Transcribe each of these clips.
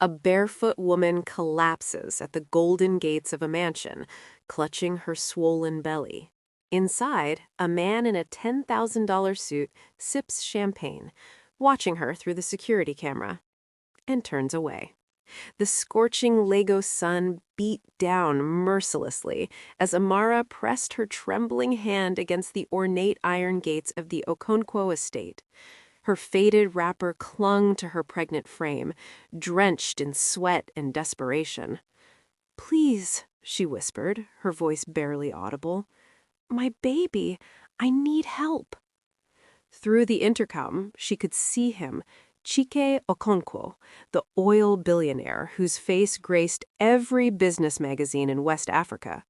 A barefoot woman collapses at the golden gates of a mansion, clutching her swollen belly. Inside, a man in a $10,000 suit sips champagne, watching her through the security camera, and turns away. The scorching Lagos sun beat down mercilessly as Amara pressed her trembling hand against the ornate iron gates of the Okonkwo estate. Her faded wrapper clung to her pregnant frame, drenched in sweat and desperation. "Please," she whispered, her voice barely audible. "My baby, I need help." Through the intercom, she could see him, Chike Okonkwo, the oil billionaire whose face graced every business magazine in West Africa.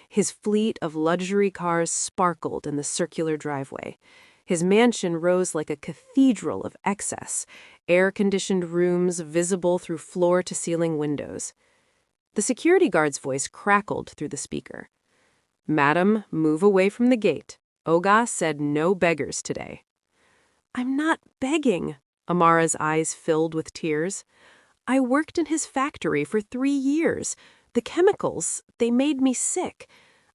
His fleet of luxury cars sparkled in the circular driveway. His mansion rose like a cathedral of excess, air-conditioned rooms visible through floor-to-ceiling windows. The security guard's voice crackled through the speaker. "Madam, move away from the gate. Oga said no beggars today." "I'm not begging." Amara's eyes filled with tears. "I worked in his factory for 3 years. The chemicals, they made me sick.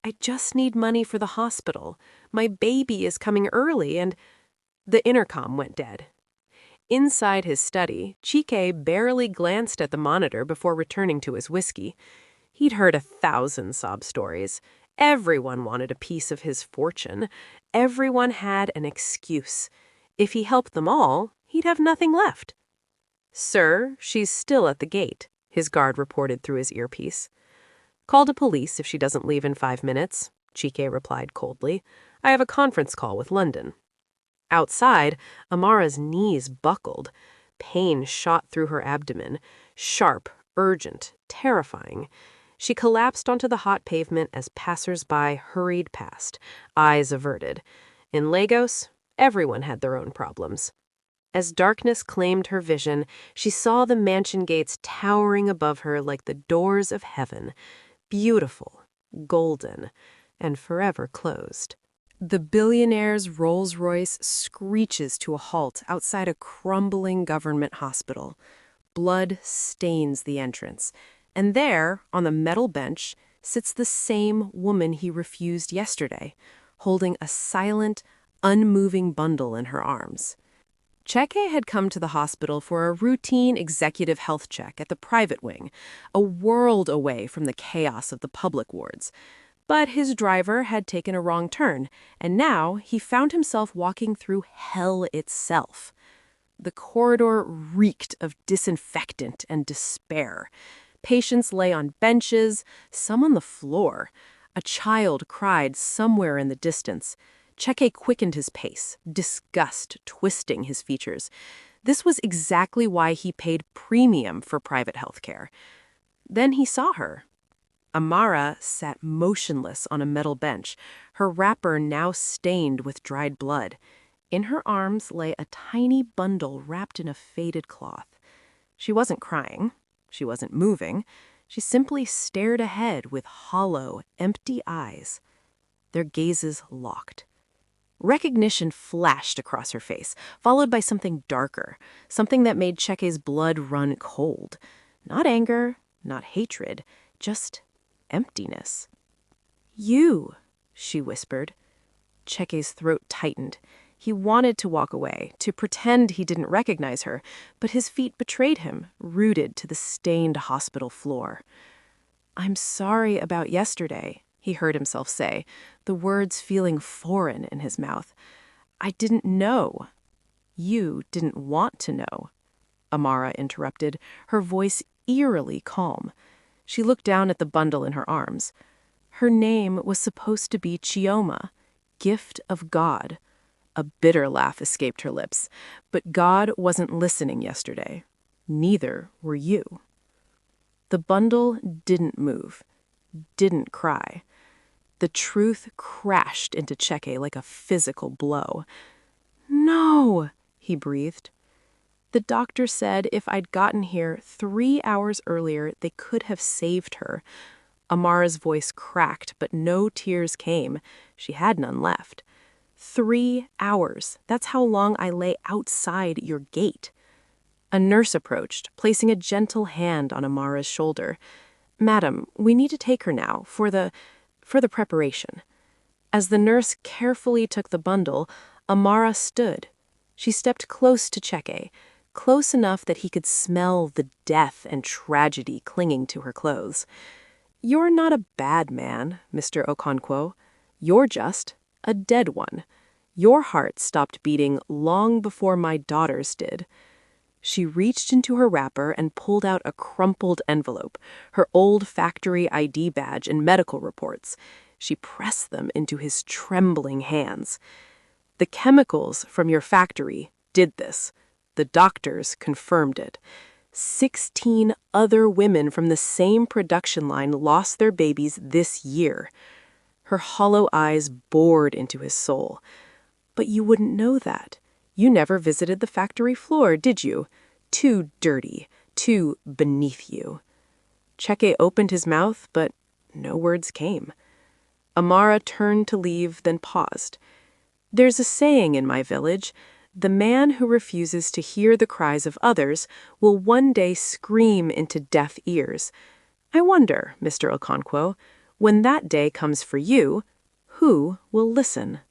I just need money for the hospital. My baby is coming early and—" The intercom went dead. Inside his study, Chike barely glanced at the monitor before returning to his whiskey. He'd heard 1,000 sob stories. Everyone wanted a piece of his fortune. Everyone had an excuse. If he helped them all, he'd have nothing left. "Sir, she's still at the gate," his guard reported through his earpiece. "Call the police if she doesn't leave in 5 minutes," Chike replied coldly. "I have a conference call with London." Outside, Amara's knees buckled. Pain shot through her abdomen, sharp, urgent, terrifying. She collapsed onto the hot pavement as passers-by hurried past, eyes averted. In Lagos, everyone had their own problems. As darkness claimed her vision, she saw the mansion gates towering above her like the doors of heaven, beautiful, golden, and forever closed. The billionaire's Rolls-Royce screeches to a halt outside a crumbling government hospital. Blood stains the entrance, and there, on the metal bench, sits the same woman he refused yesterday, holding a silent, unmoving bundle in her arms. Cheke had come to the hospital for a routine executive health check at the private wing, a world away from the chaos of the public wards. But his driver had taken a wrong turn, and now he found himself walking through hell itself. The corridor reeked of disinfectant and despair. Patients lay on benches, some on the floor. A child cried somewhere in the distance. Cheke quickened his pace, disgust twisting his features. This was exactly why he paid premium for private health care. Then he saw her. Amara sat motionless on a metal bench, her wrapper now stained with dried blood. In her arms lay a tiny bundle wrapped in a faded cloth. She wasn't crying. She wasn't moving. She simply stared ahead with hollow, empty eyes. Their gazes locked. Recognition flashed across her face, followed by something darker, something that made Cheke's blood run cold. Not anger, not hatred, just emptiness. "You," she whispered. Cheke's throat tightened. He wanted to walk away, to pretend he didn't recognize her, but his feet betrayed him, rooted to the stained hospital floor. "I'm sorry about yesterday," he heard himself say, the words feeling foreign in his mouth. "I didn't know." "You didn't want to know," Amara interrupted, her voice eerily calm. She looked down at the bundle in her arms. Her name was supposed to be Chioma, gift of God. A bitter laugh escaped her lips. But God wasn't listening yesterday. Neither were you. The bundle didn't move, didn't cry. The truth crashed into Cheke like a physical blow. "No," he breathed. "The doctor said if I'd gotten here 3 hours earlier, they could have saved her." Amara's voice cracked, but no tears came. She had none left. 3 hours. That's how long I lay outside your gate. A nurse approached, placing a gentle hand on Amara's shoulder. "Madam, we need to take her now for the preparation." As the nurse carefully took the bundle, Amara stood. She stepped close to Cheke, close enough that he could smell the death and tragedy clinging to her clothes. "You're not a bad man, Mr. Okonkwo. You're just a dead one. Your heart stopped beating long before my daughter's did." She reached into her wrapper and pulled out a crumpled envelope, her old factory ID badge and medical reports. She pressed them into his trembling hands. "The chemicals from your factory did this. The doctors confirmed it. 16 other women from the same production line lost their babies this year." Her hollow eyes bored into his soul. "But you wouldn't know that. You never visited the factory floor, did you? Too dirty, too beneath you." Cheke opened his mouth, but no words came. Amara turned to leave, then paused. "There's a saying in my village: the man who refuses to hear the cries of others will one day scream into deaf ears. I wonder, Mr. Okonkwo, when that day comes for you, who will listen?"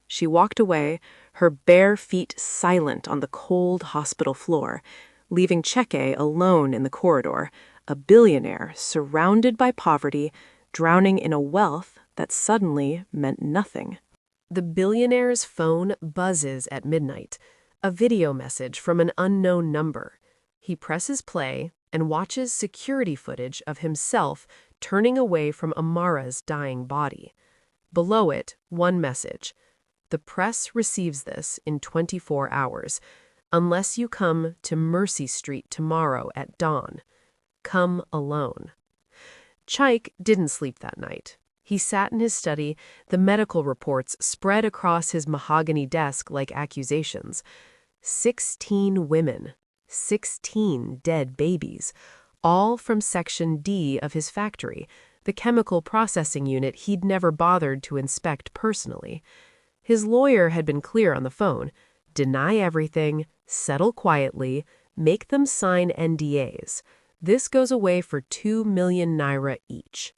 She walked away, her bare feet silent on the cold hospital floor, leaving Cheke alone in the corridor, a billionaire surrounded by poverty, drowning in a wealth that suddenly meant nothing. The billionaire's phone buzzes at midnight, a video message from an unknown number. He presses play and watches security footage of himself turning away from Amara's dying body. Below it, one message: "The press receives this in 24 hours. Unless you come to Mercy Street tomorrow at dawn. Come alone." Chaik didn't sleep that night. He sat in his study, the medical reports spread across his mahogany desk like accusations. 16 women, 16 dead babies, all from Section D of his factory, the chemical processing unit he'd never bothered to inspect personally. His lawyer had been clear on the phone: deny everything, settle quietly, make them sign NDAs. This goes away for 2 million naira each.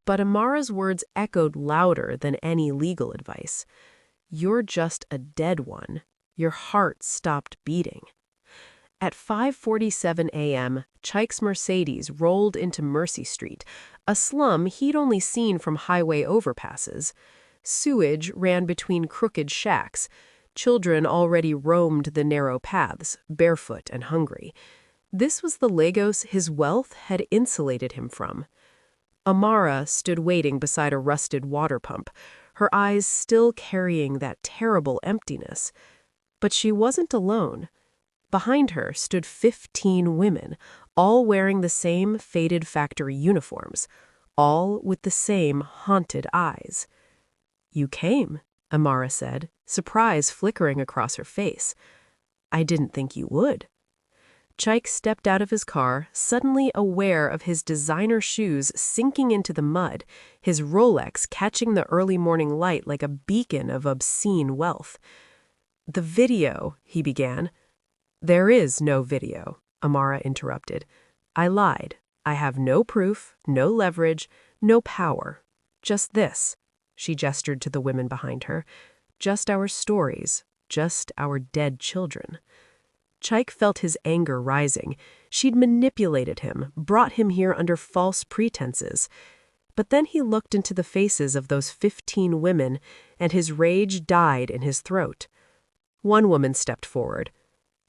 But Amara's words echoed louder than any legal advice. "You're just a dead one. Your heart stopped beating." At 5:47 a.m., Chaik's Mercedes rolled into Mercy Street, a slum he'd only seen from highway overpasses. Sewage ran between crooked shacks. Children already roamed the narrow paths, barefoot and hungry. This was the Lagos his wealth had insulated him from. Amara stood waiting beside a rusted water pump, her eyes still carrying that terrible emptiness. But she wasn't alone. Behind her stood 15 women, all wearing the same faded factory uniforms, all with the same haunted eyes. "You came," Amara said, surprise flickering across her face. "I didn't think you would." Chaik stepped out of his car, suddenly aware of his designer shoes sinking into the mud, his Rolex catching the early morning light like a beacon of obscene wealth. "The video," he began. "There is no video," Amara interrupted. "I lied. I have no proof, no leverage, no power. Just this." She gestured to the women behind her. "Just our stories, just our dead children." Chaik felt his anger rising. She'd manipulated him, brought him here under false pretenses. But then he looked into the faces of those 15 women, and his rage died in his throat. One woman stepped forward.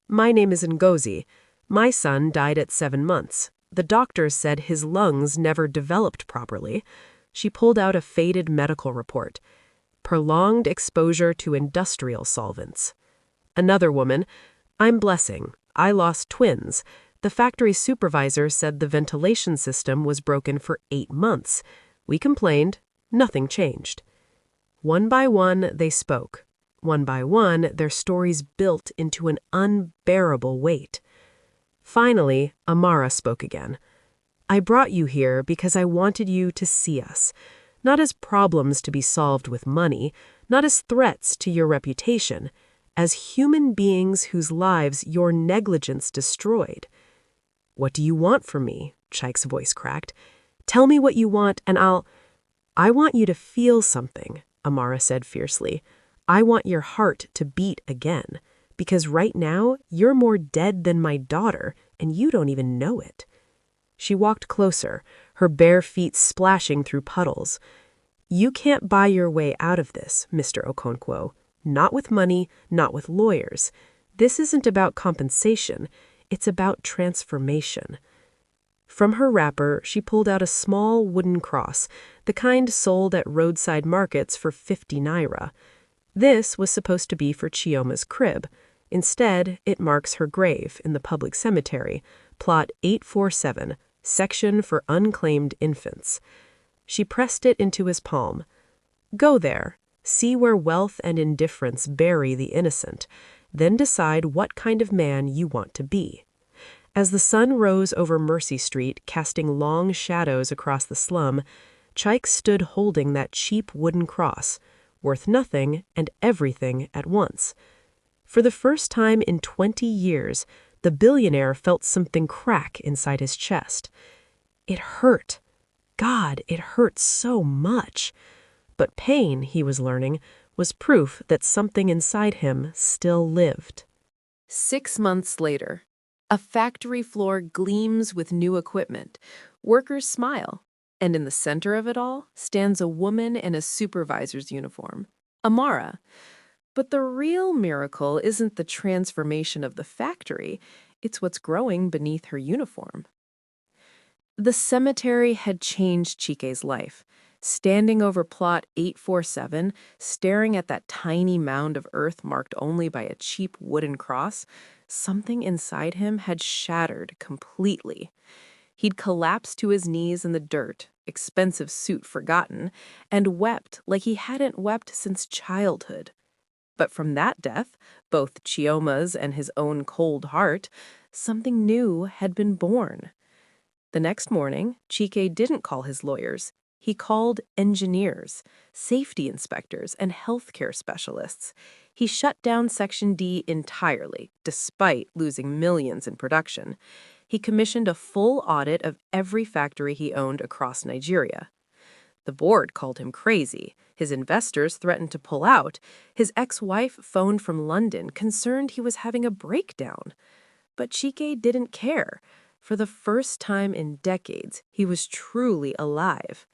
"My name is Ngozi. My son died at 7 months. The doctors said his lungs never developed properly." She pulled out a faded medical report. "Prolonged exposure to industrial solvents." Another woman: "I'm Blessing. I lost twins. The factory supervisor said the ventilation system was broken for 8 months. We complained. Nothing changed." One by one, they spoke. One by one, their stories built into an unbearable weight. Finally, Amara spoke again. "I brought you here because I wanted you to see us, not as problems to be solved with money, not as threats to your reputation, as human beings whose lives your negligence destroyed. "What do you want from me?" Chike's voice cracked. "Tell me what you want and I want you to feel something," Amara said fiercely. "I want your heart to beat again, because right now you're more dead than my daughter, and you don't even know it." She walked closer, her bare feet splashing through puddles. "You can't buy your way out of this, Mr. Okonkwo. Not with money, not with lawyers. This isn't about compensation. It's about transformation." From her wrapper, she pulled out a small wooden cross, the kind sold at roadside markets for 50 naira. This was supposed to be for Chioma's crib. Instead, it marks her grave in the public cemetery, plot 847, section for unclaimed infants. She pressed it into his palm. "Go there, see where wealth and indifference bury the innocent, then decide what kind of man you want to be." As the sun rose over Mercy Street, casting long shadows across the slum, Chike stood holding that cheap wooden cross, worth nothing and everything at once. For the first time in 20 years, the billionaire felt something crack inside his chest. It hurt. God, it hurt so much. But pain, he was learning, was proof that something inside him still lived. 6 months later, a factory floor gleams with new equipment. Workers smile, and in the center of it all stands a woman in a supervisor's uniform, Amara. But the real miracle isn't the transformation of the factory, it's what's growing beneath her uniform. The cemetery had changed Chike's life. Standing over plot 847, staring at that tiny mound of earth marked only by a cheap wooden cross, something inside him had shattered completely. He'd collapsed to his knees in the dirt, expensive suit forgotten, and wept like he hadn't wept since childhood. But from that death, both Chioma's and his own cold heart, something new had been born. The next morning, Chike didn't call his lawyers. He called engineers, safety inspectors, and healthcare specialists. He shut down Section D entirely, despite losing millions in production. He commissioned a full audit of every factory he owned across Nigeria. The board called him crazy. His investors threatened to pull out. His ex-wife phoned from London, concerned he was having a breakdown. But Chike didn't care. For the first time in decades, he was truly alive.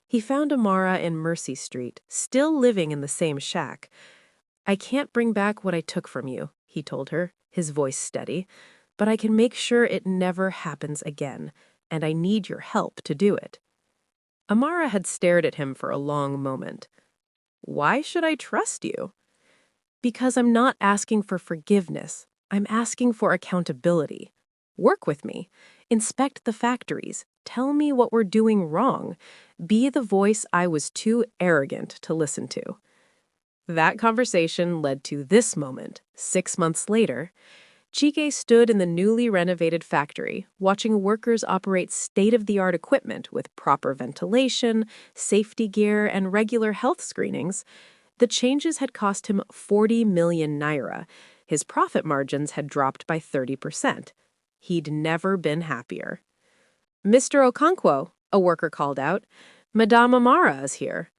He found Amara in Mercy Street, still living in the same shack. "I can't bring back what I took from you," he told her, his voice steady, "but I can make sure it never happens again, and I need your help to do it." Amara had stared at him for a long moment. "Why should I trust you?" "Because I'm not asking for forgiveness. I'm asking for accountability. Work with me. Inspect the factories. Tell me what we're doing wrong. Be the voice I was too arrogant to listen to." That conversation led to this moment. 6 months later, Chike stood in the newly renovated factory, watching workers operate state-of-the-art equipment with proper ventilation, safety gear, and regular health screenings. The changes had cost him 40 million naira. His profit margins had dropped by 30%. He'd never been happier. "Mr. Okonkwo," a worker called out, "Madame Amara is here."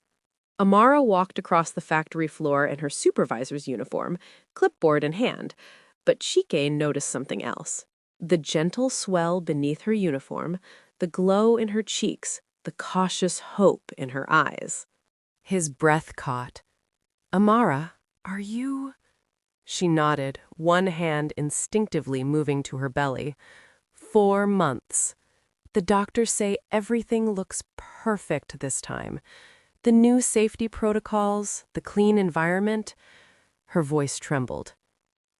Amara walked across the factory floor in her supervisor's uniform, clipboard in hand, but Chike noticed something else. The gentle swell beneath her uniform, the glow in her cheeks, the cautious hope in her eyes. His breath caught. "Amara, are you—" She nodded, one hand instinctively moving to her belly. 4 months. The doctors say everything looks perfect this time. The new safety protocols, the clean environment. Her voice trembled.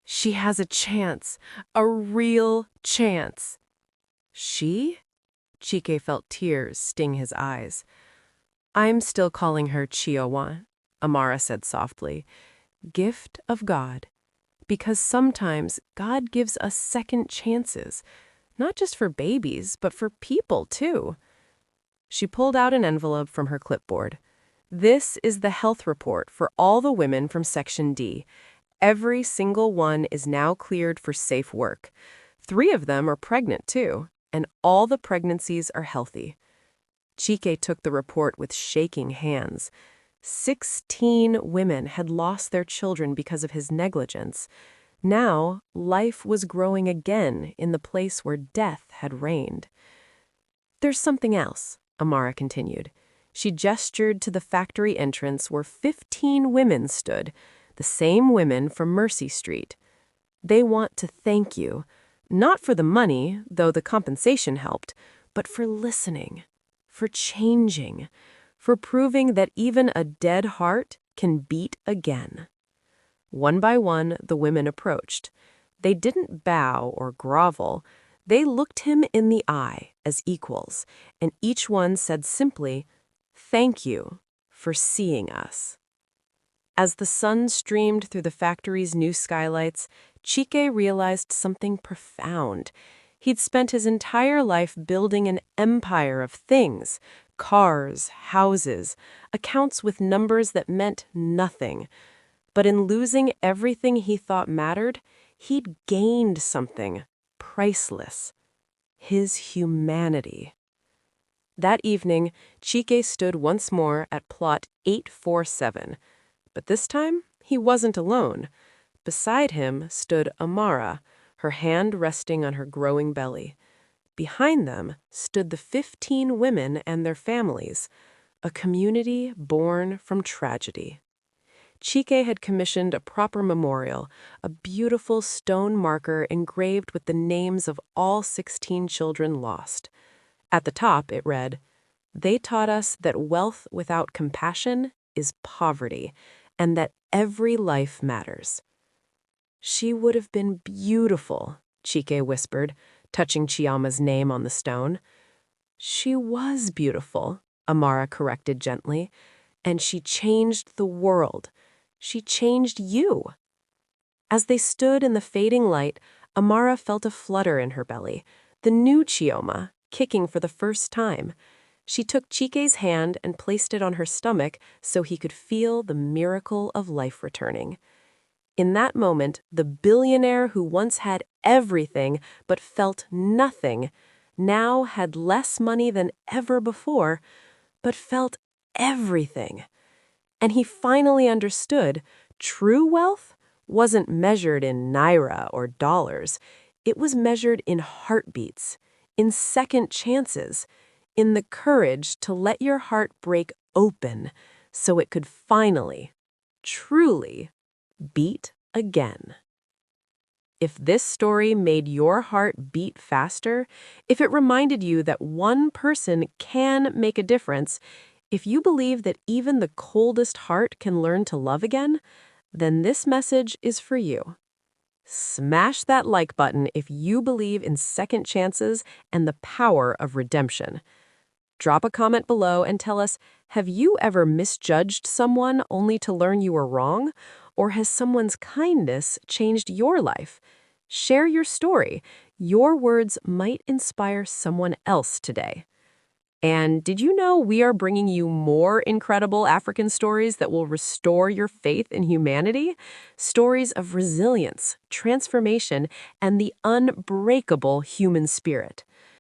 "She has a chance, a real chance." "She?" Chike felt tears sting his eyes. "I'm still calling her Chiowa," Amara said softly. "Gift of God. Because sometimes God gives us second chances, not just for babies, but for people too." She pulled out an envelope from her clipboard. "This is the health report for all the women from Section D. Every single one is now cleared for safe work. 3 of them are pregnant, too, and all the pregnancies are healthy. Chike took the report with shaking hands. 16 women had lost their children because of his negligence. Now, life was growing again in the place where death had reigned. "There's something else," Amara continued. She gestured to the factory entrance where 15 women stood, the same women from Mercy Street. "They want to thank you, not for the money, though the compensation helped, but for listening, for changing, for proving that even a dead heart can beat again." One by one, the women approached. They didn't bow or grovel. They looked him in the eye as equals, and each one said simply, "Thank you for seeing us." As the sun streamed through the factory's new skylights, Chike realized something profound. He'd spent his entire life building an empire of things, cars, houses, accounts with numbers that meant nothing. But in losing everything he thought mattered, he'd gained something priceless: his humanity. That evening, Chike stood once more at plot 847. But this time, he wasn't alone. Beside him stood Amara, her hand resting on her growing belly. Behind them stood the 15 women and their families, a community born from tragedy. Chike had commissioned a proper memorial, a beautiful stone marker engraved with the names of all 16 children lost. At the top, it read, "They taught us that wealth without compassion is poverty, and that every life matters." "She would have been beautiful," Chike whispered, touching Chiama's name on the stone. "She was beautiful," Amara corrected gently, "and she changed the world. She changed you." As they stood in the fading light, Amara felt a flutter in her belly, the new Chioma, kicking for the first time. She took Chike's hand and placed it on her stomach so he could feel the miracle of life returning. In that moment, the billionaire who once had everything but felt nothing now had less money than ever before, but felt everything. And he finally understood true wealth wasn't measured in naira or dollars. It was measured in heartbeats, in second chances, in the courage to let your heart break open so it could finally, truly beat again. If this story made your heart beat faster, if it reminded you that one person can make a difference, if you believe that even the coldest heart can learn to love again, then this message is for you. Smash that like button if you believe in second chances and the power of redemption. Drop a comment below and tell us, have you ever misjudged someone only to learn you were wrong? Or has someone's kindness changed your life? Share your story. Your words might inspire someone else today. And did you know we are bringing you more incredible African stories that will restore your faith in humanity? Stories of resilience, transformation, and the unbreakable human spirit.